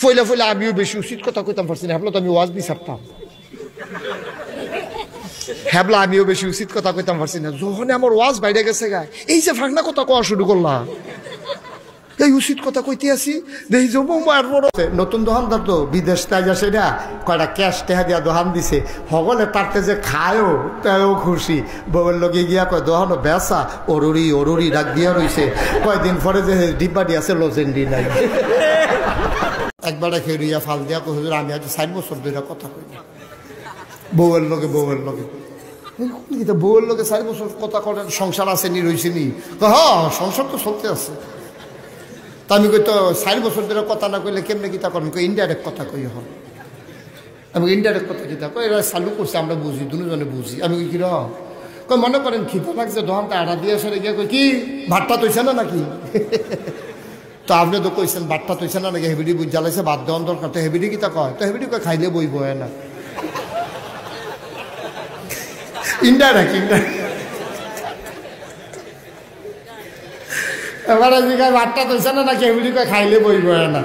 ফইলা ফইলা আমিও বেশি উচিত কথা কইতাম পারছি না, হ্যাবলা তো আমি ওয়াজ দিয়ে ছাড়তাম। হ্যাবলা আমিও বেশি উচিত কথা কইতাম পারছি না, যখন আমার ওয়াজ বাইরে গেছে গা, এই যে ফাঁকনা কথা কওয়া শুরু করলাম, এই উচিত কথা কইতে আসি দেখি যে নতুন দোকানদার তো বিদেশ তাই যাচ্ছে না, কয়টা ক্যাশ টেহা দিয়া দোকান দিছে, সকলে পারতে যে খায়ও তাইও খুশি। বউয়ের লগে গিয়া কয় দোকানও বেচা, অরুরি অরুরি ডাক দিয়া রইছে, কয়দিন পরে যে ডিব্বাডি আছে লজেন্ডি নাই। একবারে খেয়ে ফাল দিয়া কই হুজুর আমি আজ 60 বছর ধরে কথা কই না বউয়ের লগে বউয়ের লগে বউয়ের লগে 4 বছর কথা করেন, সংসার আছে নি রইছে নি? হ্যাঁ সংসার তো চলতে আছে। তা আমি কই তো 4 বছর ধরে কথা না কইলে কেমনে কিতা করেন? কই ইনডাইরেক্ট কথা কই হন। আমি ইনডাইরেক্ট কথা কিতা কই, এরা চালু করছে আমরা বুঝি, দুজনে বুঝি। আমি কই কিরা কই মনে করেন খিদা লাগছে, দোকানটা আড়া দিয়ে সরে গিয়ে কই কি ভাতটা তৈছে না নাকি? তো আপনি তো কইছেন ভাতটা তৈছে না নাকি, হেবিডি বুঝ জ্বালাইছে ভাত দেওয়ান দরকার, তো হেবিডি কিতা কয়? তো হেবিডি কয় খাইলে বই বয় না। ইনডাইরেক্ট ইনডাইরেক্ট এবারে জিগায় ভাতটা তৈছে না নাকি, হেবিডি কয় খাইলে বই বয় না।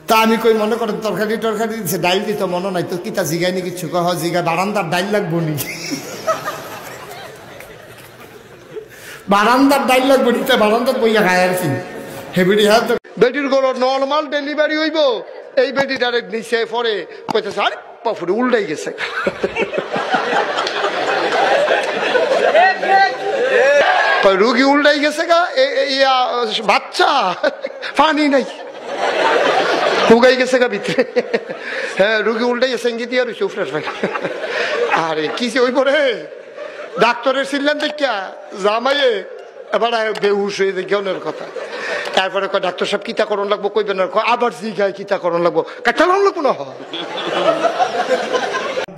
তা আমি কই মনে করেন তরকারি টরকারি দিচ্ছে, ডাইল দিত মনে নাই, তো কিতা জিগাই নি কিছু কয় জিগায় বারান্দার ডাইল লাগবো নি, বারান্দার ডাইল লাগবো নি, বারান্দার বইয়া খায় আর কি। হেবিডি হ্যাঁ তো বেটির গরো নর্মাল ডেলিভারি হইব, এই বেটি ডাইরেক্ট নিচে পরে কইতেছে আরে পাফুরে উল্টাই গেছে, রুগী উল্টাই গেছে গা, বাচ্চা পানি নাই হুগাই গেছে গা ভিতরে। হ্যাঁ রুগী উল্টাই গেছে ইঙ্গিত আর উফরার পানি। আরে কিসে ওই পরে ডাক্তারের ছিলেন দেখিয়া জামাইয়ে এবার বেহুশ হয়ে দেখে কথা। তারপরে কয় ডাক্তার সাহেব কিতা করণ লাগবো, কইবেন আর আবার জিগায় কিতা করণ লাগবো, কাটালাম লাগবো না।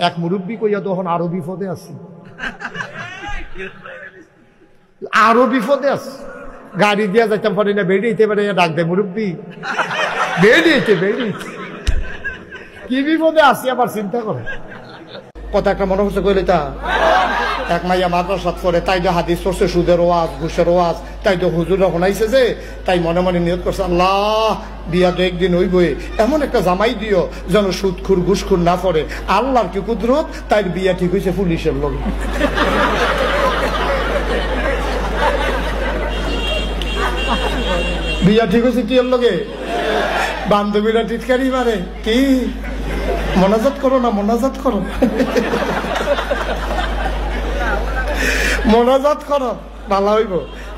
এক মুরব্বী কইয়া তখন আরো বিপদে আছে, আরো বিপদে আছে, গাড়ি দিয়া যাইতাম পারি না, বেরিয়েতে পারে ডাক দেয় মুরব্বী বেরিয়েতে বেরিয়েতে কি বিপদে আসি আবার চিন্তা করে। কথা একটা মনে হচ্ছে কইলে তা এক মাইয়া মাদ্রাসাত করে, তাই তো হাদিস পড়ছে সুদের ওয়াজ ঘুষের ওয়াজ, তাই তো হুজুর শোনাইছে যে, তাই মনে মনে নিয়ত করছে আল্লাহ বিয়া তো একদিন হইবই, এমন একটা জামাই দিও যেন সুদখুর ঘুষখুর না পড়ে। আল্লাহর কি কুদরত, তাই বিয়া ঠিক হয়েছে পুলিশের লোক। বিয়া ঠিক হয়েছে কি এর লগে? বান্ধবীরা টিটকারি মারে, কি মোনাজাত করো না, মোনাজাত করো, মোনাজাত করো ভালো হইব।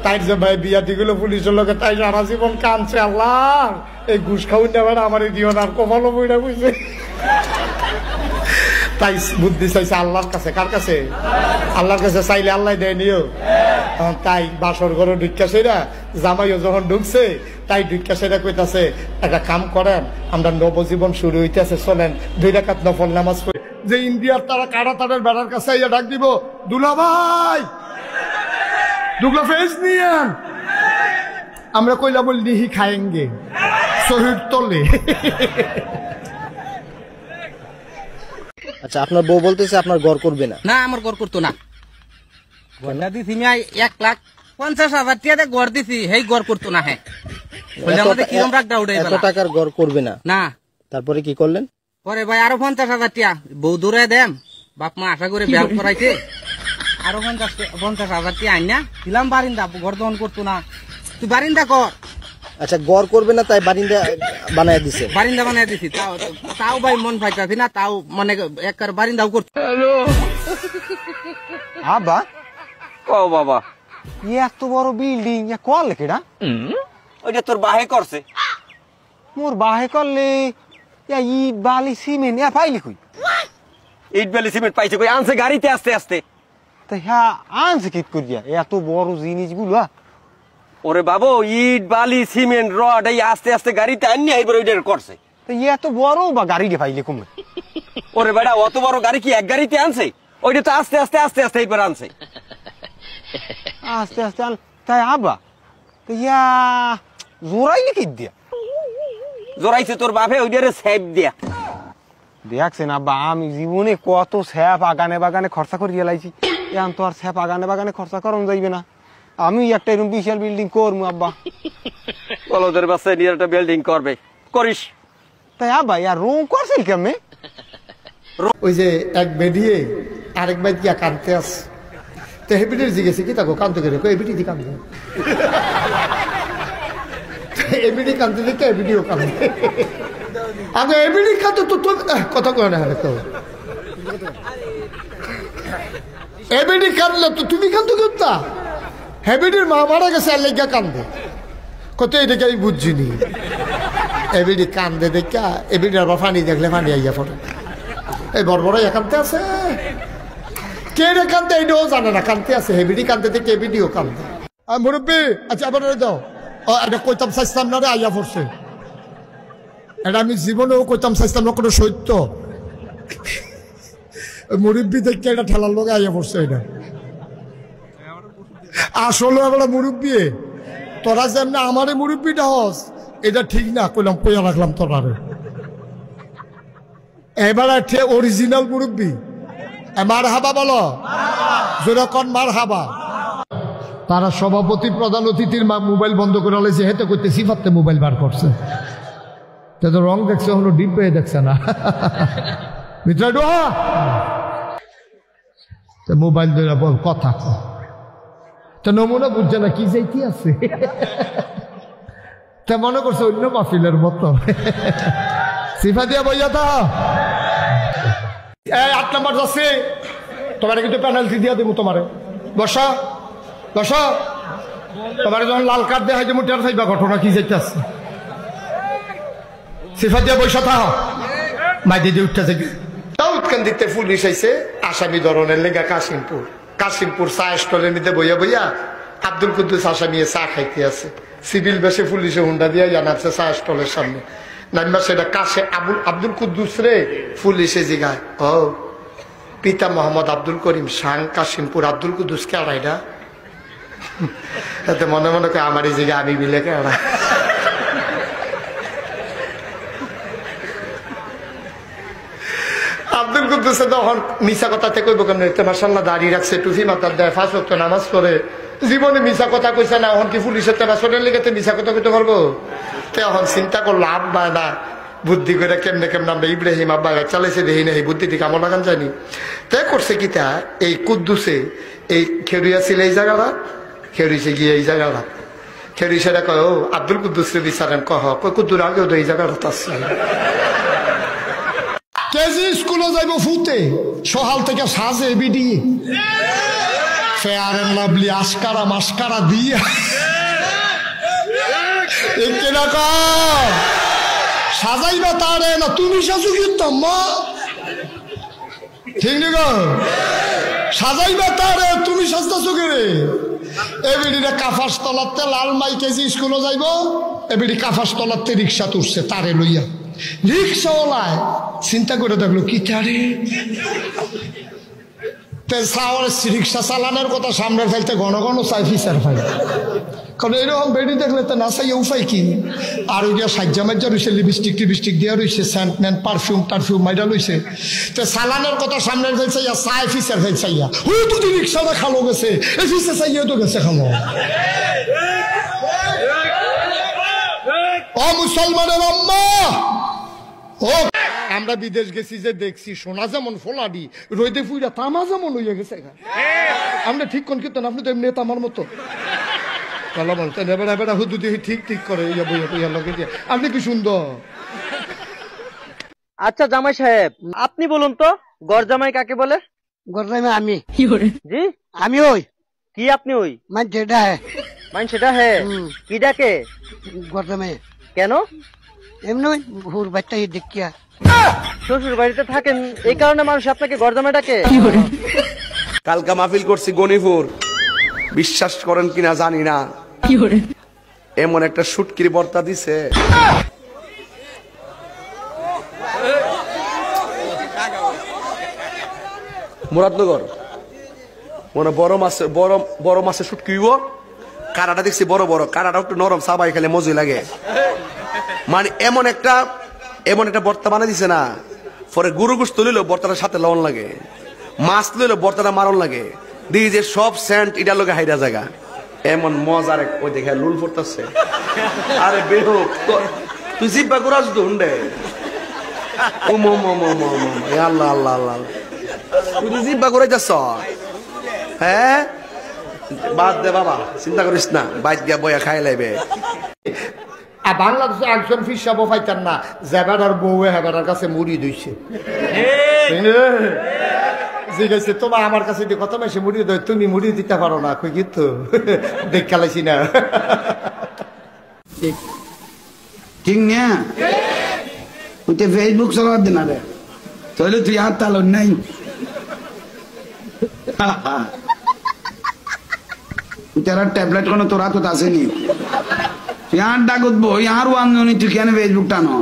তাই যে ভাই বিয়া ঠিক হলো পুলিশের লোকে, তাই সারা জীবন কানছে আল্লাহ এই ঘুষ খাউন নেবার আমার দিও না, আর কপালও বইটা বুঝছে। তাই বুদ্ধি চাইছে আল্লাহর কাছে। কার কাছে? আল্লাহর কাছে চাইলে আল্লাহ দেয় নিও। তাই বাসর ঘরে ঢুকা সেরা জামাইও যখন ঢুকছে, তাই ঢুকা সেরা কইতাছে একটা কাম করেন, আমরা নবজীবন শুরু হইতেছে, চলেন 2 রাকাত নফল নামাজ পড়ি। যে ইন্ডিয়ার তারা কারা তাদের বেড়ার কাছে ইয়া ডাক দিব, দুলা ভাই দুগলা ফেস নিয়েন, আমরা কইলা বল নিহি খায়েঙ্গে শহীদ তলে। আচ্ছা আপনার বউ বলতেছে আপনার ঘর করবে না? না আমার ঘর করতো না, ঘরটা দিছি আমি 1,50,000 টাকা ঘর দিছি, সেই ঘর করতো না। হ্যাঁ কিরম রাগটা উঠে এত টাকার ঘর করবে না? না। তারপরে কি করলেন? পরে ভাই আরো 50,000 টাকা বউ দূরে দেন, বাপ মা আশা করে বিয়া করাইছে, আরো 50,000 টাকা আইনা দিলাম বারিন্দা, ঘর দহন করতো না। তুই বারিন্দা কর। আচ্ছা ঘর করবে না তাই বারিন্দা বানায় দিছে? বারিন্দা বানায় দিছি, তাও ভাই মন পাইতাছি না, তাও মানে একবার বারিন্দাও করতো। আবা ও বাবা এত বড় বিল্ডিং কল কেডা? ওইটা তোর বাহে করছে। মোর বাহে করলে ইট বালি সিমেন্ট পাইলি কই? ইট বালি সিমেন্ট পাইছে কই? আনছে গাড়িতে আস্তে আস্তে। তা হ্যাঁ আনছে কি করিয়া এত বড় জিনিসগুলো? ওরে বাবু ইট বালি সিমেন্ট রড এই আস্তে আস্তে গাড়িতে আনিয়ে এইবার ওইটা করছে। এত বড় বা গাড়ি পাইলে কমে? ওরে বেটা অত বড় গাড়ি কি এক গাড়িতে আনছে? ওইটা তো আস্তে আস্তে আস্তে আস্তে এইবার আনছে। আস্তে আস্তে তাই আবা ইয়া জোরাইলে কি দিয়া? জোরাইছে তোর বাপে ওইটারে সেভ দিয়া। দেখছেন আব্বা আমি জীবনে কত স্যাপ আগানে বাগানে খরচা করে গেলাইছি, এখন তো আর স্যাপ আগানে বাগানে খরচা করন যাইবে না। আমি একটা এরকম বিশাল বিল্ডিং করবো আব্বা। বলদের বাচ্চা নিয়ে একটা বিল্ডিং করবে, করিস। তাই আব্বা আর রং করছিল কেমনে? ওই যে এক বেডিয়ে আরেক বাইর গিয়া কানতে আস, তো হেবিডির জিজ্ঞেসে কি তাকো কানতে করে এবিডি দি কান্দে, এবিডি কানতে দেখে এবিডিও কান্দে। আগে এবিডি কাঁদতো তো তোর কথা কয় না, তো এবিডি কাঁদলে তো তুমি কান্দো কেউতা, হেবিডির মা মারা গেছে আর লেগা কান্দে, কত এটাকে আমি বুঝছিনি। এবিডি কান্দে দেখা এবিডির আবার পানি দেখলে পানি আইয়া পড়ে, এই বড় কানতে আছে, কে রে কানতে এইটাও জানে না, কানতে আছে হেবিডি কানতে দেখে এবিডিও কান্দে। মুরব্বী আচ্ছা আবার দাও, এটা কইতাম চাইতাম না রে, আইয়া পড়ছে, এটা আমি জীবনেও কইতাম চাইতাম না, কোনো সত্য মুরব্বী দেখে এটা ঠেলার লোক আইয়া পড়ছে। এটা আসলে আমরা মুরব্বী, তোরা যেমন আমারে মুরব্বীটা হস, এটা ঠিক না কইলাম, কইয়া রাখলাম তোরারে। এবার অরিজিনাল মুরব্বী মার হাবা বলো, যেরকম মার হাবা। তারা সভাপতি প্রধান অতিথির মোবাইল বন্ধ করে লাইছে, হেতে করতে সিফাতে মোবাইল বার করছে, তো রং দেখছে হলো ডিপ পেয়ে দেখছে না, ভিতরে ডোহা মোবাইল ধরে বল কথা তো নমুনা বুঝছে না কি যাইতে আছে, তা মনে করছে অন্য মাহফিলের মতো সিফা দিয়া বইয়া তা 8 নম্বর যাচ্ছে, তোমার কিন্তু পেনাল্টি দিয়া দেবো, তোমারে বসা বসা, তোমার যখন লাল কার্ড দেওয়া হয় মুটার চাইবা ঘটনা কি যাইতেছে, সিফা দিয়া বৈশা থা মাই দিদি উঠতেছে। উৎকান দিতে পুলিশ আইছে আসামি ধরনের লেগা কাশিমপুর চা স্টলের মধ্যে বইয়া বইয়া আব্দুল কুদ্দুস আসামি চা খাইতে আছে, সিভিল বেশে পুলিশে হুন্ডা দিয়া জানাচ্ছে চা স্টলের সামনে, নাইমা সেটা কাশে আব্দুল কুদ্দুস রে পুলিশে জিগায়, ও পিতা মোহাম্মদ আব্দুল করিম সাং কাশিমপুর আব্দুল কুদ্দুস কে আড়াইটা, এতে মনে মনে করে আমারই জিগা আমি বিলে কে আড়া। আব্দুল কুদ্দুসে তখন মিশা কথা থেকে মাসাল্লাহ দাঁড়িয়ে রাখছে, টুফি মাথার দেয়, 5 ওয়াক্ত নামাজ পড়ে, জীবনে মিশা কথা কইছে না, এখন কি পুলিশের তেমাশনের লেগে মিশা কথা কইতে পারবো? এখন চিন্তা করলো আব্বা না বুদ্ধি করে কেমনে কেমনে আমরা ইব্রাহিম আব্বা চালাইছে দেখি না, এই বুদ্ধিটি কামো লাগান জানি। তাই করছে কি তা, এই কুদ্দুসে এই খেরুইয়া ছিল এই জায়গাটা, খেরুইছে গিয়ে এই জায়গাটা, খেরুইসেরা কয় ও আব্দুল কুদ্দুস রে বিচারেন, কহ কুদ্দুর আগেও তো এই জায়গাটা আসছে। কেজি স্কুলে যাইব ফুতে, সকাল থেকে সাজে বিডি ফেয়ার এন্ড লাভলি আস্কারা মাস্কারা দিয়ে সাজাইবা তারে না, তুমি সাজু কিন্তু ঠিক নি গো, সাজাইবা তারে তুমি সাজতাছো কে রে? এবিডিরা কাফাস তলাতে লাল মাই কেজি স্কুলে যাইব, এবিডি কাফাস তলাতে রিক্সা তুলছে তারে লইয়া, রিক্সাওয়ালায় চিন্তা করে দেখলো কি তারে রিক্সা চালানোর কথা সামনে ফেলতে ঘন ঘন চাই ফিসার ফাই, কারণ এরকম বেডি দেখলে তো না চাই উপায় কি, আর ওই সাজ্জা মাজ্জা রয়েছে, লিপস্টিক টিপস্টিক দিয়া রয়েছে, সেন্ট ম্যান পারফিউম টারফিউম মাইরা রয়েছে, তো চালানোর কথা সামনে ফেলছে চাই ফিসার ফেলছাইয়া, ও যদি রিক্সাটা খালো গেছে এই ফিসে চাইয়া তো গেছে খালো। ও মুসলমানের আম্মা, ও আমরা বিদেশ গেছি যে দেখছি সোনা যেমন ফোলাডি রইদে ফুইরা তামা যেমন হইয়া গেছে, আমরা ঠিক কোন কীর্তন, আপনি তো এমনি তামার মতো কলা বলতেন, এবার এবার হুদু দিয়ে ঠিক ঠিক করে আপনি কি সুন্দর। আচ্ছা জামাই সাহেব আপনি বলুন তো গড় জামাই কাকে বলে? গড় জামাই আমি। জি আমি ওই কি আপনি ওই মান যেটা হ্যাঁ মান সেটা হ্যাঁ কি ডাকে গড় জামাই? কেন? এমনি হুর বাচ্চা দেখিয়া শ্বশুর বাড়িতে থাকেন এই কারণে মানুষ আপনাকে গড় জামাই ডাকে। কালকা মাহফিল করছি গনিপুর, বিশ্বাস করেন কিনা জানি না, এমন একটা শুটকির বর্তা দিছে, মুরাদনগর মনে বড় মাছের শুটকি, কারাটা দেখছি বড় বড়, কারাটা একটু নরম, সাবাই খেলে মজুই লাগে, মানে এমন একটা বর্তা বানাই দিছে না, পরে গরু গোশত লইলেও বর্তাটার সাথে লবণ লাগে, মাছ লইলেও বর্তাটা মারণ লাগে, দিয়ে যে সব সেন্ট এটার লোকে হাইরা জায়গা, এমন মজার ওই দেখে লুল পড়তেছে। আরে বেহো তুই জিব্বা করাস তো হুন্ডে ও মো মো মো মো মো আল্লাহ আল্লাহ আল্লাহ তুই জিব্বা করে যাচ্ছ হ্যাঁ বাদ দে বাবা চিন্তা করিস না বাইক গিয়া বইয়া খাই লাইবে আর বাংলাদেশে একজন ফিসাবও পাইতেন না জেবাডার বউ হেবাডার কাছে মুড়ি দইছে জিজ্ঞেস তোমার আমার কাছে কত মাসে মুড়ি দেয় তুমি মুড়ি দিতে পারো না কই কিন্তু দেখ খেলাইছি না ঠিক না তুই ফেসবুক চালার দিন আরে তাহলে তুই আর তালন নাই তুই তার ট্যাবলেট কোনো তোরা তো আসেনি তুই আর ডাকত বই আর ওয়ান তুই কেন ফেসবুক টানো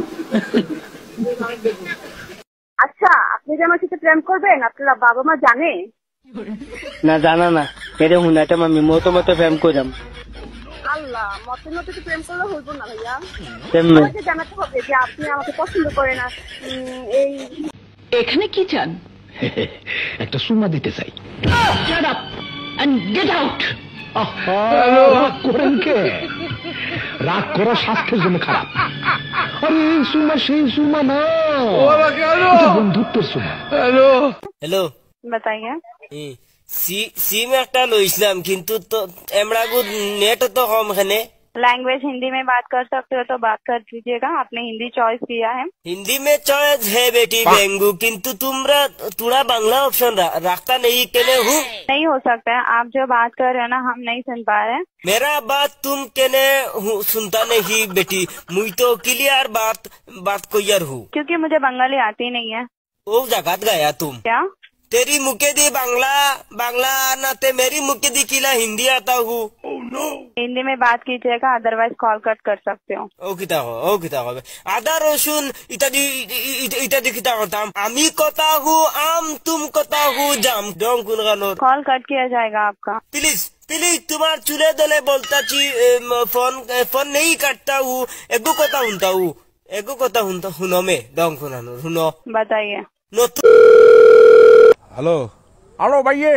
আচ্ছা আপনি যে আমার সাথে প্রেম করবেন আপনার বাবা মা জানে? না জানা না এটা হুনাটা আমি মতো মতো প্রেম করাম আল্লাহ মতের মতো তো প্রেম করলে হইব না ভাইয়া, তেমনি আমাকে জানাতে হবে যে আপনি আমাকে পছন্দ করেন না। এই এখানে কি চান? একটা সুমা দিতে চাই। Shut up and get out! রাগ করেন কে? রাগ করা স্বাস্থ্যের জন্য খারাপ। আরে এই সুমা সেই সুমা না, বন্ধুত্বের সুমা। হ্যালো बताइए। সিম একটা লইছিলাম কিন্তু তো এমরাগু নেট তো কম এখানে। लैंग्वेज हिंदी में बात कर सकते हो तो बात कर दीजिएगा, आपने हिंदी चॉइस किया है। हिंदी में चॉइस है बेटी बेंगू, किंतु तुमरा थोड़ा बांग्ला ऑप्शन रखता नहीं केने हूँ। नहीं हो सकता है, आप जो बात कर रहे हो ना हम नहीं सुन पा रहे। मेरा बात तुम केने सुनता नहीं बेटी, मुझे तो क्लियर बात को यार हूँ, क्योंकि मुझे बंगाली आती नहीं है। वो जगत गया तुम क्या? तेरी मुके दी बांग्ला ना ते मेरी मुके दी किला हिंदी आता हूँ। हिंदी में बात कीजिएगा, अदरवाइज कॉल कट कर सकते हो। ও কিতা হবে আদা রসুন ইত্যাদি কিতা করতাম আমি কথা হু আম তুম কথা হু জাম ডং কোন গানো कॉल कट किया जाएगा आपका। প্লিজ তোমার চুলে দলে বলতাছি ফোন নেই কাটতা হু এগো কথা হুনতা হুনো মে ডং কোনানো হুনো बताइए। নতুন হ্যালো ভাইয়ে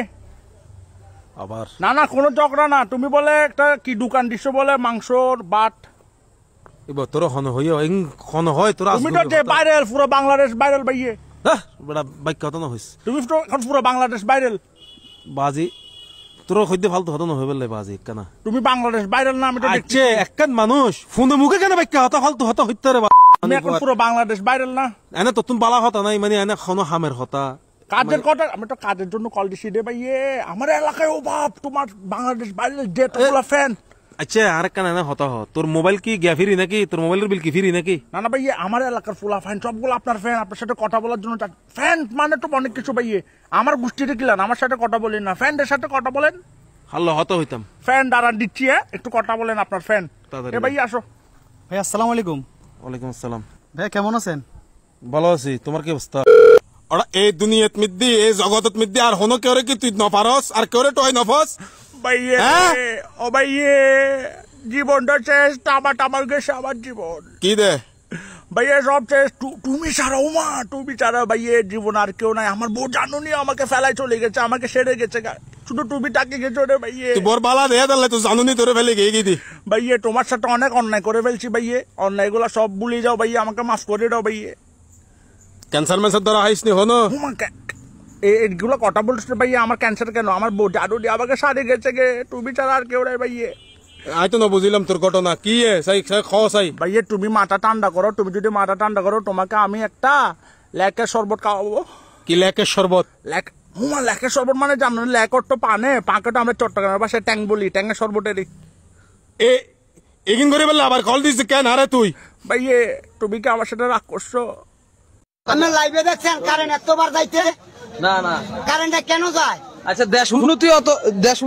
আবার না কোনো ঝগড়া না, তুমি বলে একটা কি দোকান দিছো বলে মাংসর বাট এবার তোর হন হইও হন হয় তোর তুমি তো যে ভাইরাল পুরো বাংলাদেশ ভাইরাল ভাইয়ে বড় বাইক কত না হইস তুমি তো এখন পুরো বাংলাদেশ ভাইরাল বাজি তোর হইতে ফালতু হতো না হইবলে বাজি কানা তুমি বাংলাদেশ ভাইরাল না আমি তো দেখছি একখান মানুষ ফোনে মুখে কেন বাইক হতো ফালতু হতো হইতে রে আমি এখন পুরো বাংলাদেশ ভাইরাল না এনে তো তুমি বালা হতা নাই মানে এনে খনো হামের হতা কাজের কথা আমি তো কাজের জন্য কল দিছি রে ভাইয়ে আমার এলাকায় ও বাপ তোমার বাংলাদেশ ভাইরাল যে তোলা ফ্যান আচ্ছা আর কেন না হতা হ তোর মোবাইল কি গ্যা ফিরি নাকি তোর মোবাইলের বিল কি ফিরি নাকি না ভাইয়ে আমার এলাকার ফুলা ফ্যান সবগুলো আপনার ফ্যান, আপনার সাথে কথা বলার জন্য ফ্যান মানে তো অনেক কিছু ভাইয়ে আমার গোষ্ঠীতে কিলান আমার সাথে কথা বলেন না, ফ্যানদের সাথে কথা বলেন। হাল্লো হতো হইতাম ফ্যান দ্বারা দিচ্ছি একটু কথা বলেন আপনার ফ্যান। এ ভাই আসো ভাই আসসালামু আলাইকুম। ওয়ালাইকুম আসসালাম ভাই কেমন আছেন? ভালো আছি, তোমার কি অবস্থা? ওরা এই দুনিয়াত মিদ্দি এই জগতত মিদ্দি আর হনো কেউরে কি তুই নপারস আর কেউরে টয় নফস ভাইয়ে ও ভাইয়ে জীবনটা শেষ টামার গেছে আমার জীবন কি দে ভাইয়ে সব শেষ তুমি ছাড়াও মা তুমি ছাড়া ভাইয়ে জীবন আর কেউ নাই। আমার বউ জানুনি আমাকে ফেলাই চলে গেছে, আমাকে সেরে গেছে, শুধু তুমি টাকে গেছো রে ভাইয়ে। তুই বর বালা দেয়া দিলে তুই জানুনি তোরে ফেলে গিয়ে গিয়ে ভাইয়ে তোমার সাথে অনেক অন্যায় করে ফেলছি ভাইয়ে, অন্যায়গুলো সব ভুলে যাও ভাইয়ে, আমাকে মাফ করে দাও ভাইয়ে। ক্যান্সার মেসার দ্বারা হাইসনি হনো এগুলো কথা বলছো ভাইয়া, আমার ক্যান্সার কেন? আমার বউ জানুনি আমাকে সারে গেছে গে, তুমি ছাড়া আর কেউ নাই ভাইয়ে। আই তো না বুঝিলাম তোর ঘটনা কি খাই ভাইয়ে তুমি মাথা ঠান্ডা করো, তুমি যদি মাথা ঠান্ডা করো তোমাকে আমি একটা লেকের শরবত খাওয়াবো। কি লেকের শরবত? লেকের শরবত মানে জানো লেকর তো পাঁকেটা আমরা চট্টগ্রামের পাশে ট্যাং বলি, ট্যাংয়ের শরবতেরই এগিন করে বললে আবার কল দিস কেন আরে তুই? ভাইয়ে তুমি কি আমার সাথে রাগ করছো? আপনি লাইভে দেখছেন কারেন্ট এতবার যাইতে? না কারেন্টটা কেন যায়? আচ্ছা দেশ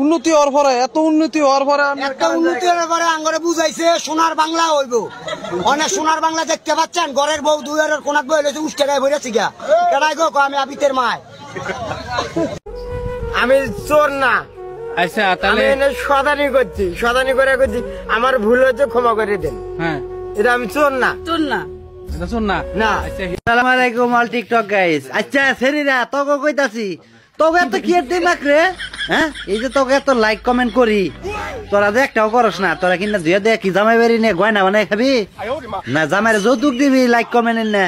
উন্নতি হওয়ার পরে এত উন্নতি হওয়ার পরে একটা উন্নতি হওয়ার পরে আঙ্গরে বুঝাইছে সোনার বাংলা হইব, অনেক সোনার বাংলা দেখতে পাচ্ছেন। ঘরের বউ দুয়ারের কোনাক বই লইছে উষ্টেগায় ভরেছি গা কেডাই গো আমি আবিতের মায়। আমি চোর না। আচ্ছা তাহলে সদানি করছি আমার ভুল হচ্ছে ক্ষমা করে দেন। হ্যাঁ এটা আমি চোর না। শুন না না। আসসালামু আলাইকুম অল টিকটক গাইস। আচ্ছা সেরিরা তোকে কইতাছি তোকে এত কি এর দিমাগ রে হ্যাঁ এই যে তোকে এত লাইক কমেন্ট করি তোরা যে একটাও করস না তোরা কিনা দুয়ে দেখ কি জামাই বাড়ি নিয়ে গয়না বানাই খাবি না জামাইরে যৌতুক দিবি লাইক কমেন্ট না